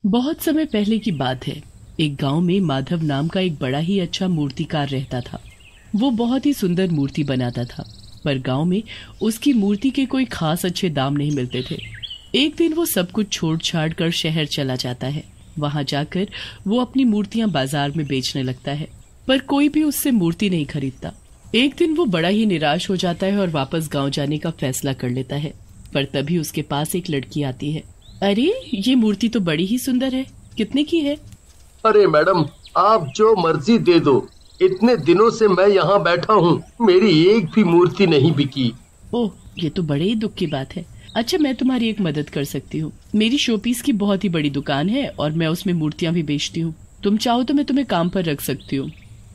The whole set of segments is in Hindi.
बहुत समय पहले की बात है। एक गांव में माधव नाम का एक बड़ा ही अच्छा मूर्तिकार रहता था। वो बहुत ही सुंदर मूर्ति बनाता था, पर गांव में उसकी मूर्ति के कोई खास अच्छे दाम नहीं मिलते थे। एक दिन वो सब कुछ छोड़ छाड़ कर शहर चला जाता है। वहां जाकर वो अपनी मूर्तियां बाजार में बेचने लगता है, पर कोई भी उससे मूर्ति नहीं खरीदता। एक दिन वो बड़ा ही निराश हो जाता है और वापस गांव जाने का फैसला कर लेता है। पर तभी उसके पास एक लड़की आती है। अरे, ये मूर्ति तो बड़ी ही सुंदर है, कितने की है? अरे मैडम, आप जो मर्जी दे दो। इतने दिनों से मैं यहाँ बैठा हूँ, मेरी एक भी मूर्ति नहीं बिकी। ओह, ये तो बड़े ही दुख की बात है। अच्छा, मैं तुम्हारी एक मदद कर सकती हूँ। मेरी शोपीस की बहुत ही बड़ी दुकान है और मैं उसमें मूर्तियाँ भी बेचती हूँ। तुम चाहो तो मैं तुम्हें काम पर रख सकती हूँ।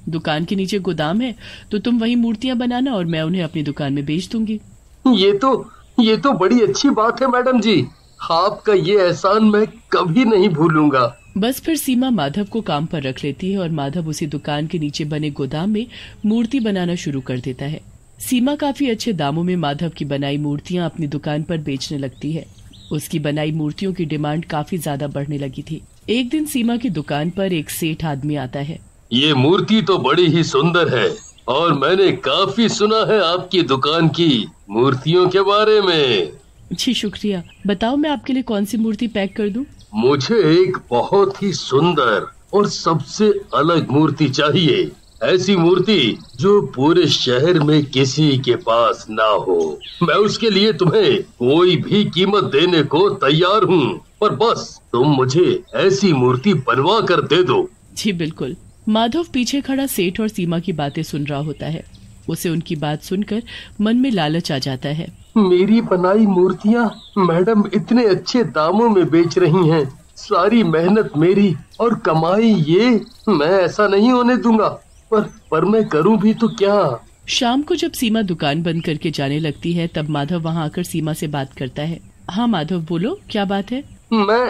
दुकान के नीचे गोदाम है, तो तुम वही मूर्तियाँ बनाना और मैं उन्हें अपनी दुकान में बेच दूंगी। ये तो बड़ी अच्छी बात है मैडम जी। आपका ये एहसान मैं कभी नहीं भूलूंगा। बस फिर सीमा माधव को काम पर रख लेती है और माधव उसी दुकान के नीचे बने गोदाम में मूर्ति बनाना शुरू कर देता है। सीमा काफी अच्छे दामों में माधव की बनाई मूर्तियां अपनी दुकान पर बेचने लगती है। उसकी बनाई मूर्तियों की डिमांड काफी ज्यादा बढ़ने लगी थी। एक दिन सीमा की दुकान पर एक सेठ आदमी आता है। ये मूर्ति तो बड़ी ही सुंदर है और मैंने काफी सुना है आपकी दुकान की मूर्तियों के बारे में। जी शुक्रिया, बताओ मैं आपके लिए कौन सी मूर्ति पैक कर दूं? मुझे एक बहुत ही सुंदर और सबसे अलग मूर्ति चाहिए। ऐसी मूर्ति जो पूरे शहर में किसी के पास ना हो। मैं उसके लिए तुम्हें कोई भी कीमत देने को तैयार हूँ, पर बस तुम मुझे ऐसी मूर्ति बनवा कर दे दो। जी बिल्कुल। माधव पीछे खड़ा सेठ और सीमा की बातें सुन रहा होता है। उसे उनकी बात सुनकर मन में लालच आ जाता है। मेरी बनाई मूर्तियाँ मैडम इतने अच्छे दामों में बेच रही हैं। सारी मेहनत मेरी और कमाई ये, मैं ऐसा नहीं होने दूंगा। पर मैं करूं भी तो क्या? शाम को जब सीमा दुकान बंद करके जाने लगती है, तब माधव वहाँ आकर सीमा से बात करता है। हाँ माधव, बोलो क्या बात है? मैं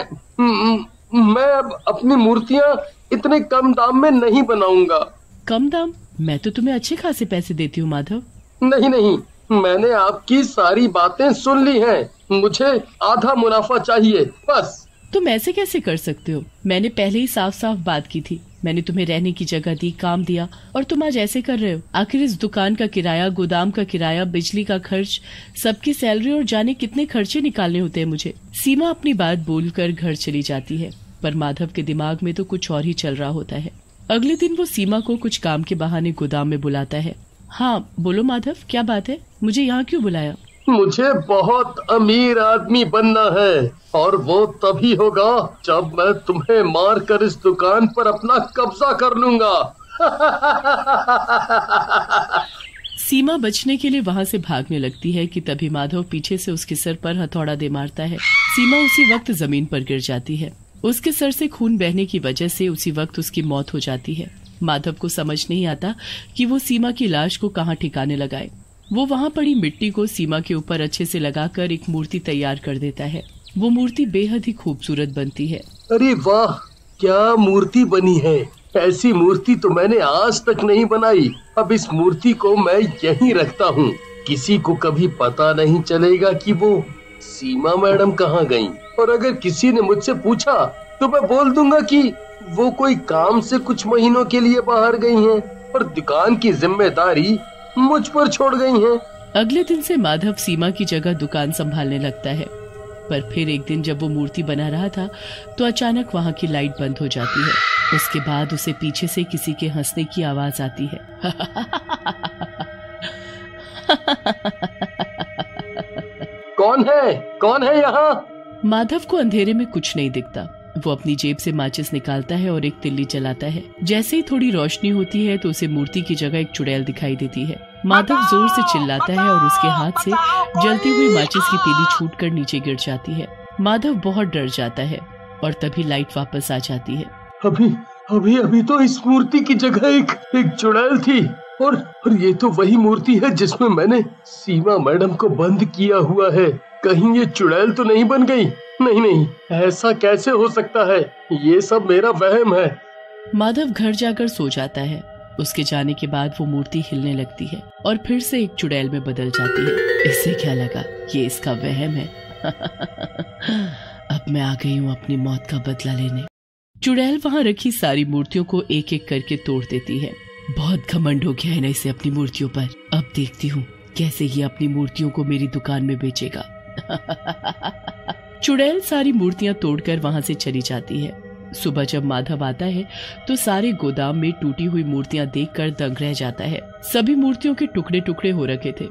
अब अपनी मूर्तियाँ इतने कम दाम में नहीं बनाऊंगा। कम दाम? मैं तो तुम्हें अच्छे खासे पैसे देती हूँ माधव। नहीं, मैंने आपकी सारी बातें सुन ली हैं। मुझे आधा मुनाफा चाहिए बस। तुम ऐसे कैसे कर सकते हो? मैंने पहले ही साफ साफ बात की थी। मैंने तुम्हें रहने की जगह दी, काम दिया, और तुम आज ऐसे कर रहे हो। आखिर इस दुकान का किराया, गोदाम का किराया, बिजली का खर्च, सबकी सैलरी और जाने कितने खर्चे निकालने होते हैं मुझे। सीमा अपनी बात बोलकर घर चली जाती है, पर माधव के दिमाग में तो कुछ और ही चल रहा होता है। अगले दिन वो सीमा को कुछ काम के बहाने गोदाम में बुलाता है। हाँ बोलो माधव, क्या बात है? मुझे यहाँ क्यों बुलाया? मुझे बहुत अमीर आदमी बनना है और वो तभी होगा जब मैं तुम्हें मार कर इस दुकान पर अपना कब्जा कर लूंगा। सीमा बचने के लिए वहाँ से भागने लगती है कि तभी माधव पीछे से उसके सर पर हथौड़ा दे मारता है। सीमा उसी वक्त जमीन पर गिर जाती है। उसके सर से खून बहने की वजह से उसी वक्त उसकी मौत हो जाती है। माधव को समझ नहीं आता कि वो सीमा की लाश को कहाँ ठिकाने लगाए। वो वहाँ पड़ी मिट्टी को सीमा के ऊपर अच्छे से लगाकर एक मूर्ति तैयार कर देता है। वो मूर्ति बेहद ही खूबसूरत बनती है। अरे वाह, क्या मूर्ति बनी है! ऐसी मूर्ति तो मैंने आज तक नहीं बनाई। अब इस मूर्ति को मैं यहीं रखता हूँ। किसी को कभी पता नहीं चलेगा कि वो सीमा मैडम कहाँ गईं। और अगर किसी ने मुझसे पूछा तो मैं बोल दूंगा कि वो कोई काम से कुछ महीनों के लिए बाहर गई हैं और दुकान की जिम्मेदारी मुझ पर छोड़ गई हैं। अगले दिन से माधव सीमा की जगह दुकान संभालने लगता है। पर फिर एक दिन जब वो मूर्ति बना रहा था तो अचानक वहाँ की लाइट बंद हो जाती है। उसके बाद उसे पीछे से किसी के हंसने की आवाज आती है। कौन है यहाँ? माधव को अंधेरे में कुछ नहीं दिखता। वो अपनी जेब से माचिस निकालता है और एक तिल्ली जलाता है। जैसे ही थोड़ी रोशनी होती है तो उसे मूर्ति की जगह एक चुड़ैल दिखाई देती है। माधव जोर से चिल्लाता है और उसके हाथ से जलती हुई माचिस की तीली छूटकर नीचे गिर जाती है। माधव बहुत डर जाता है और तभी लाइट वापस आ जाती है। अभी तो इस मूर्ति की जगह एक चुड़ैल थी और ये तो वही मूर्ति है जिसमें मैंने सीमा मैडम को बंद किया हुआ है। कहीं ये चुड़ैल तो नहीं बन गई? नहीं, ऐसा कैसे हो सकता है? ये सब मेरा वहम है। माधव घर जाकर सो जाता है। उसके जाने के बाद वो मूर्ति हिलने लगती है और फिर से एक चुड़ैल में बदल जाती है। इससे क्या लगा, ये इसका वहम है। अब मैं आ गई हूँ अपनी मौत का बदला लेने। चुड़ैल वहाँ रखी सारी मूर्तियों को एक एक करके तोड़ देती है। बहुत घमंड हो गया है ना इसे अपनी मूर्तियों पर। अब देखती हूँ कैसे ये अपनी मूर्तियों को मेरी दुकान में बेचेगा। चुड़ैल सारी मूर्तियां तोड़कर वहां से चली जाती है। सुबह जब माधव आता है तो सारे गोदाम में टूटी हुई मूर्तियां देखकर दंग रह जाता है। सभी मूर्तियों के टुकड़े टुकड़े हो रखे थे,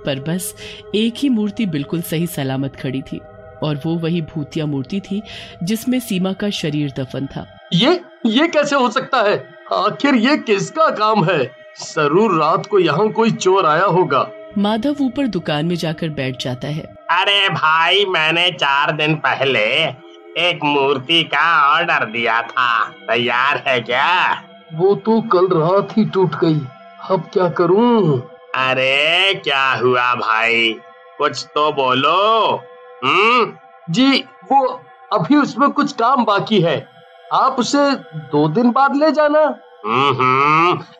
पर बस एक ही मूर्ति बिल्कुल सही सलामत खड़ी थी, और वो वही भूतिया मूर्ति थी जिसमें सीमा का शरीर दफन था। ये कैसे हो सकता है? आखिर ये किसका काम है? जरूर रात को यहाँ कोई चोर आया होगा। माधव ऊपर दुकान में जाकर बैठ जाता है। अरे भाई, मैंने 4 दिन पहले एक मूर्ति का ऑर्डर दिया था, तैयार है क्या? वो तो कल रात ही टूट गई, अब क्या करूं? अरे क्या हुआ भाई, कुछ तो बोलो। जी, वो अभी उसमें कुछ काम बाकी है, आप उसे 2 दिन बाद ले जाना।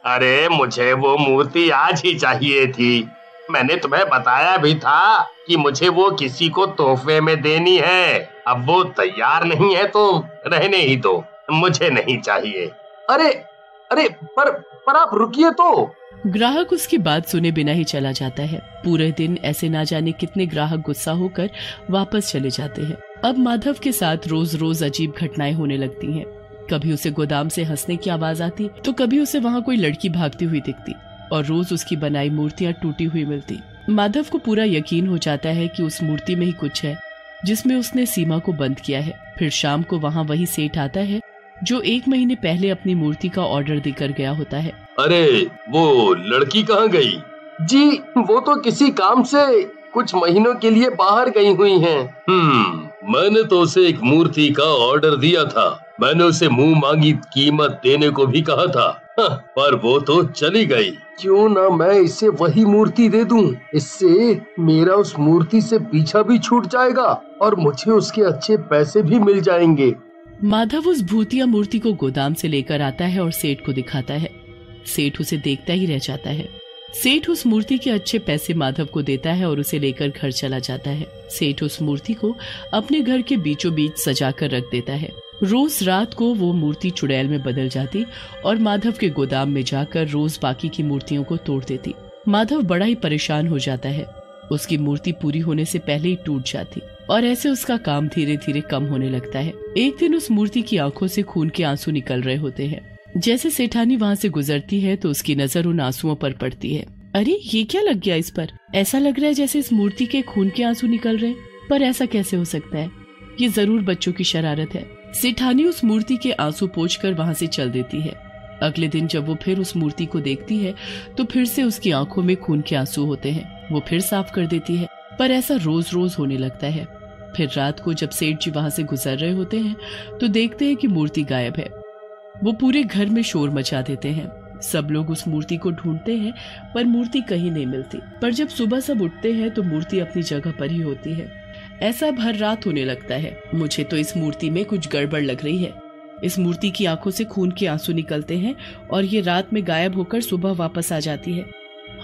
अरे मुझे वो मूर्ति आज ही चाहिए थी। मैंने तुम्हें बताया भी था कि मुझे वो किसी को तोहफे में देनी है। अब वो तैयार नहीं है तो रहने ही दो, मुझे नहीं चाहिए। अरे पर आप रुकिए तो। ग्राहक उसकी बात सुने बिना ही चला जाता है। पूरे दिन ऐसे ना जाने कितने ग्राहक गुस्सा होकर वापस चले जाते हैं। अब माधव के साथ रोज रोज अजीब घटनाएं होने लगती हैं। कभी उसे गोदाम से हंसने की आवाज आती तो कभी उसे वहाँ कोई लड़की भागती हुई दिखती, और रोज उसकी बनाई मूर्तियां टूटी हुई मिलती। माधव को पूरा यकीन हो जाता है कि उस मूर्ति में ही कुछ है जिसमें उसने सीमा को बंद किया है। फिर शाम को वहाँ वही सेठ आता है जो 1 महीने पहले अपनी मूर्ति का ऑर्डर देकर गया होता है। अरे वो लड़की कहाँ गई? जी, वो तो किसी काम से कुछ महीनों के लिए बाहर गई हुई हैं। मैंने तो उसे एक मूर्ति का ऑर्डर दिया था। मैंने उसे मुंह मांगी कीमत देने को भी कहा था, पर वो तो चली गई। क्यों ना मैं इसे वही मूर्ति दे दूं? इससे मेरा उस मूर्ति से पीछा भी छूट जाएगा और मुझे उसके अच्छे पैसे भी मिल जाएंगे। माधव उस भूतिया मूर्ति को गोदाम से लेकर आता है और सेठ को दिखाता है। सेठ उसे देखता ही रह जाता है। सेठ उस मूर्ति के अच्छे पैसे माधव को देता है और उसे लेकर घर चला जाता है। सेठ उस मूर्ति को अपने घर के बीचों बीच सजा कर रख देता है। रोज रात को वो मूर्ति चुड़ैल में बदल जाती और माधव के गोदाम में जाकर रोज बाकी की मूर्तियों को तोड़ देती। माधव बड़ा ही परेशान हो जाता है। उसकी मूर्ति पूरी होने से पहले ही टूट जाती और ऐसे उसका काम धीरे धीरे कम होने लगता है। एक दिन उस मूर्ति की आंखों से खून के आंसू निकल रहे होते हैं। जैसे सेठानी वहाँ से गुजरती है तो उसकी नजर उन आंसुओं पर पड़ती है। अरे ये क्या लग गया इस पर? ऐसा लग रहा है जैसे इस मूर्ति के खून के आंसू निकल रहे, पर ऐसा कैसे हो सकता है? ये जरूर बच्चों की शरारत है। सेठानी उस मूर्ति के आंसू पोंछकर वहाँ से चल देती है। अगले दिन जब वो फिर उस मूर्ति को देखती है तो फिर से उसकी आंखों में खून के आंसू होते हैं। वो फिर साफ कर देती है, पर ऐसा रोज रोज होने लगता है। फिर रात को जब सेठ जी वहाँ से गुजर रहे होते हैं तो देखते हैं कि मूर्ति गायब है। वो पूरे घर में शोर मचा देते हैं। सब लोग उस मूर्ति को ढूंढते हैं पर मूर्ति कहीं नहीं मिलती। पर जब सुबह सब उठते हैं तो मूर्ति अपनी जगह पर ही होती है। ऐसा हर रात होने लगता है। मुझे तो इस मूर्ति में कुछ गड़बड़ लग रही है। इस मूर्ति की आंखों से खून के आंसू निकलते हैं और ये रात में गायब होकर सुबह वापस आ जाती है।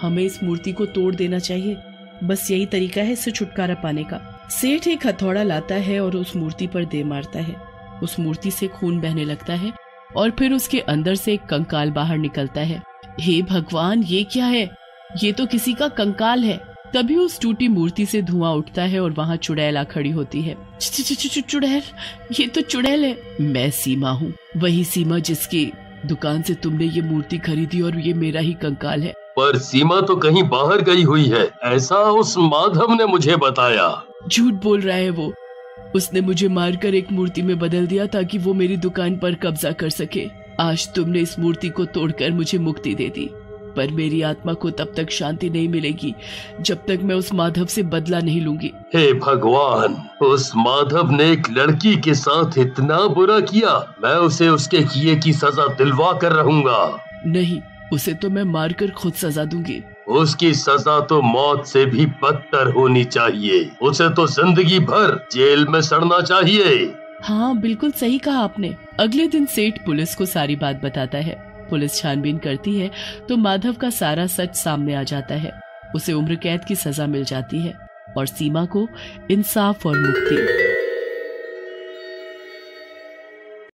हमें इस मूर्ति को तोड़ देना चाहिए, बस यही तरीका है इससे छुटकारा पाने का। सेठ एक हथौड़ा लाता है और उस मूर्ति पर दे मारता है। उस मूर्ति से खून बहने लगता है और फिर उसके अंदर से एक कंकाल बाहर निकलता है। हे भगवान, ये क्या है? ये तो किसी का कंकाल है। तभी उस टूटी मूर्ति से धुआं उठता है और वहाँ चुड़ैल आ खड़ी होती है। चुड़ैल, ये तो चुड़ैल है। मैं सीमा हूँ, वही सीमा जिसकी दुकान से तुमने ये मूर्ति खरीदी और ये मेरा ही कंकाल है। पर सीमा तो कहीं बाहर गई हुई है, ऐसा उस माधव ने मुझे बताया। झूठ बोल रहा है वो। उसने मुझे मारकर एक मूर्ति में बदल दिया ताकि वो मेरी दुकान पर कब्जा कर सके। आज तुमने इस मूर्ति को तोड़कर मुझे मुक्ति दे दी, पर मेरी आत्मा को तब तक शांति नहीं मिलेगी जब तक मैं उस माधव से बदला नहीं लूंगी। हे भगवान, उस माधव ने एक लड़की के साथ इतना बुरा किया। मैं उसे उसके किए की सजा दिलवा कर रहूंगा। नहीं, उसे तो मैं मारकर खुद सजा दूंगी। उसकी सजा तो मौत से भी बदतर होनी चाहिए। उसे तो जिंदगी भर जेल में सड़ना चाहिए। हाँ, बिल्कुल सही कहा आपने। अगले दिन सेठ पुलिस को सारी बात बताता है। पुलिस छानबीन करती है तो माधव का सारा सच सामने आ जाता है। उसे उम्र कैद की सजा मिल जाती है और सीमा को इंसाफ और मुक्ति।